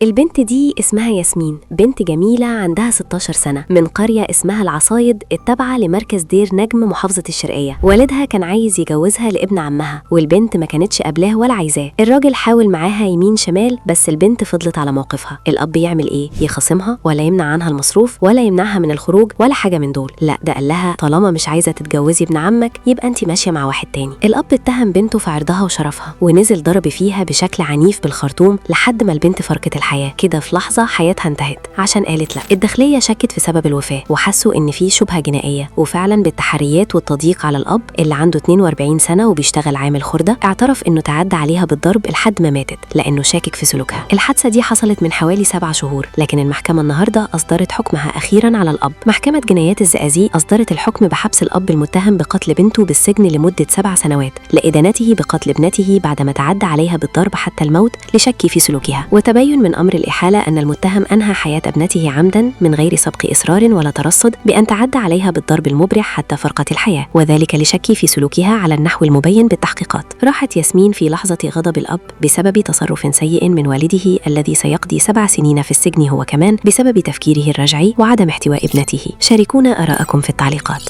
البنت دي اسمها ياسمين، بنت جميلة عندها 16 سنة من قرية اسمها العصايد التابعة لمركز دير نجم محافظة الشرقية. والدها كان عايز يجوزها لابن عمها، والبنت ما كانتش قابلاه ولا عايزاه. الراجل حاول معاها يمين شمال، بس البنت فضلت على موقفها. الأب يعمل ايه؟ يخاصمها ولا يمنع عنها المصروف ولا يمنعها من الخروج ولا حاجة من دول؟ لا، ده قال لها طالما مش عايزة تتجوزي ابن عمك يبقى انت ماشية مع واحد تاني. الأب اتهم بنته في عرضها وشرفها، ونزل ضرب فيها بشكل عنيف بالخرطوم لحد ما البنت فرقت الحياة. كده في لحظة حياتها انتهت عشان قالت لا. الداخلية شكت في سبب الوفاة وحسوا ان في شبهة جنائية، وفعلا بالتحريات والتضييق على الأب اللي عنده 42 سنة وبيشتغل عامل خردة، اعترف انه تعدى عليها بالضرب لحد ما ماتت لانه شاكك في سلوكها. الحادثة دي حصلت من حوالي 7 شهور، لكن المحكمة النهاردة أصدرت حكمها أخيرا على الأب. محكمة جنايات الزقازيق أصدرت الحكم بحبس الأب المتهم بقتل بنته بالسجن لمدة 7 سنوات لإدانته بقتل ابنته بعدما تعدى عليها بالضرب حتى الموت لشك في سلوكها. وتبين من أمر الإحالة أن المتهم أنهى حياة ابنته عمدا من غير سبق إصرار ولا ترصد بأن تعدى عليها بالضرب المبرح حتى فرقت الحياة، وذلك لشك في سلوكها على النحو المبين بالتحقيقات. راحت ياسمين في لحظة غضب الأب بسبب تصرف سيء من والده الذي سيقضي 7 سنين في السجن هو كمان بسبب تفكيره الرجعي وعدم احتواء ابنته. شاركونا آراءكم في التعليقات.